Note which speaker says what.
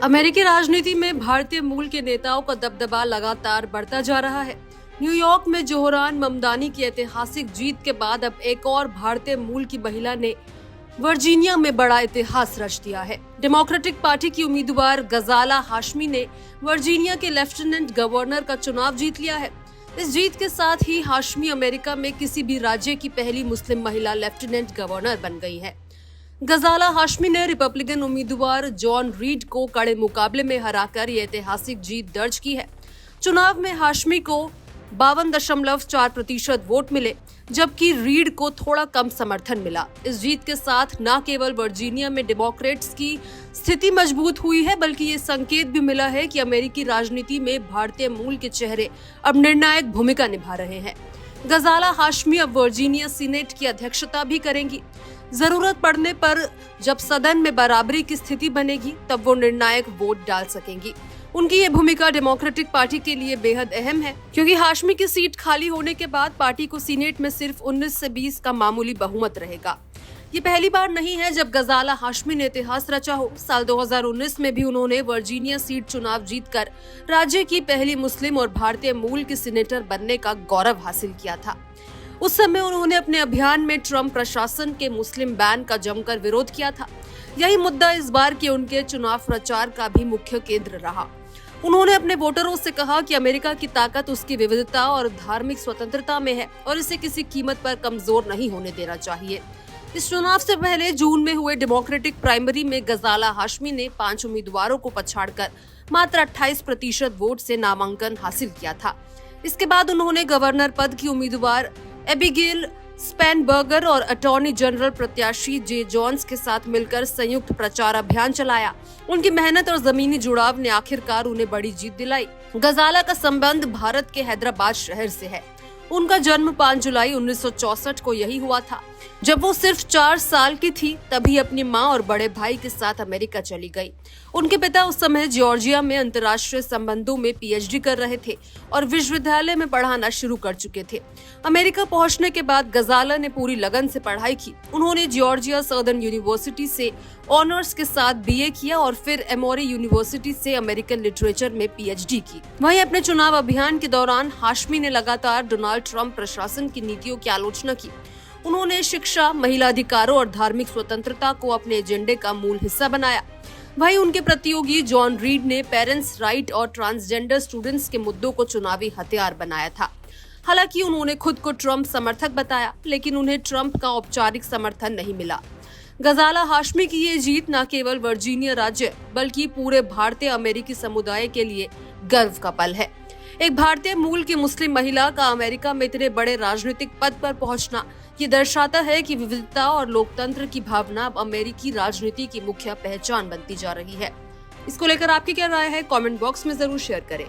Speaker 1: अमेरिकी राजनीति में भारतीय मूल के नेताओं का दबदबा लगातार बढ़ता जा रहा है। न्यूयॉर्क में जोहरान ममदानी की ऐतिहासिक जीत के बाद अब एक और भारतीय मूल की महिला ने वर्जीनिया में बड़ा इतिहास रच दिया है। डेमोक्रेटिक पार्टी की उम्मीदवार गजाला हाशमी ने वर्जीनिया के लेफ्टिनेंट गवर्नर का चुनाव जीत लिया है। इस जीत के साथ ही हाशमी अमेरिका में किसी भी राज्य की पहली मुस्लिम महिला लेफ्टिनेंट गवर्नर बन गई है। गजाला हाशमी ने रिपब्लिकन उम्मीदवार जॉन रीड को कड़े मुकाबले में हराकर ये ऐतिहासिक जीत दर्ज की है। चुनाव में हाशमी को 52.4% वोट मिले, जबकि रीड को थोड़ा कम समर्थन मिला। इस जीत के साथ न केवल वर्जीनिया में डेमोक्रेट्स की स्थिति मजबूत हुई है, बल्कि ये संकेत भी मिला है कि अमेरिकी राजनीति में भारतीय मूल के चेहरे अब निर्णायक भूमिका निभा रहे हैं। गजाला हाशमी अब वर्जीनिया सीनेट की अध्यक्षता भी करेंगी। जरूरत पड़ने पर जब सदन में बराबरी की स्थिति बनेगी, तब वो निर्णायक वोट डाल सकेंगी। उनकी ये भूमिका डेमोक्रेटिक पार्टी के लिए बेहद अहम है, क्योंकि हाशमी की सीट खाली होने के बाद पार्टी को सीनेट में सिर्फ 19 से 20 का मामूली बहुमत रहेगा। ये पहली बार नहीं है जब गजाला हाशमी ने इतिहास रचा हो। साल 2019 में भी उन्होंने वर्जीनिया सीट चुनाव जीतकर राज्य की पहली मुस्लिम और भारतीय मूल की सीनेटर बनने का गौरव हासिल किया था। उस समय उन्होंने अपने अभियान में ट्रंप प्रशासन के मुस्लिम बैन का जमकर विरोध किया था। यही मुद्दा इस बार के उनके चुनाव प्रचार का भी मुख्य केंद्र रहा। उन्होंने अपने वोटरों से कहा कि अमेरिका की ताकत उसकी विविधता और धार्मिक स्वतंत्रता में है और इसे किसी कीमत पर कमजोर नहीं होने देना चाहिए। इस चुनाव से पहले जून में हुए डेमोक्रेटिक प्राइमरी में गजाला हाशमी ने 5 उम्मीदवारों को पछाड़कर मात्र 28% वोट से नामांकन हासिल किया था। इसके बाद उन्होंने गवर्नर पद की उम्मीदवार एबिगेल स्पेनबर्गर और अटॉर्नी जनरल प्रत्याशी जे जॉन्स के साथ मिलकर संयुक्त प्रचार अभियान चलाया। उनकी मेहनत और जमीनी जुड़ाव ने आखिरकार उन्हें बड़ी जीत दिलाई। गजाला का संबंध भारत के हैदराबाद शहर से है। उनका जन्म 5 जुलाई 1964 को यही हुआ था। जब वो सिर्फ 4 साल की थी, तभी अपनी माँ और बड़े भाई के साथ अमेरिका चली गई। उनके पिता उस समय जॉर्जिया में अंतर्राष्ट्रीय संबंधों में पीएचडी कर रहे थे और विश्वविद्यालय में पढ़ाना शुरू कर चुके थे। अमेरिका पहुंचने के बाद गजाला ने पूरी लगन से पढ़ाई की। उन्होंने जॉर्जिया सदर्न यूनिवर्सिटी से ऑनर्स के साथ बीए किया और फिर एमोरी यूनिवर्सिटी से अमेरिकन लिटरेचर में पीएचडी की। वहीं अपने चुनाव अभियान के दौरान हाशमी ने लगातार डोनाल्ड ट्रंप प्रशासन की नीतियों की आलोचना की। उन्होंने शिक्षा, महिला अधिकारों और धार्मिक स्वतंत्रता को अपने एजेंडे का मूल हिस्सा बनाया। वहीं उनके प्रतियोगी जॉन रीड ने पेरेंट्स राइट और ट्रांसजेंडर स्टूडेंट्स के मुद्दों को चुनावी हथियार बनाया था। हालांकि उन्होंने खुद को ट्रंप समर्थक बताया, लेकिन उन्हें ट्रंप का औपचारिक समर्थन नहीं मिला। गजाला हाशमी की ये जीत न केवल वर्जीनिया राज्य, बल्कि पूरे भारतीय अमेरिकी समुदाय के लिए गर्व का पल है। एक भारतीय मूल की मुस्लिम महिला का अमेरिका में इतने बड़े राजनीतिक पद पर पहुंचना ये दर्शाता है कि विविधता और लोकतंत्र की भावना अब अमेरिकी राजनीति की मुख्य पहचान बनती जा रही है। इसको लेकर आपकी क्या राय है? कमेंट बॉक्स में जरूर शेयर करें।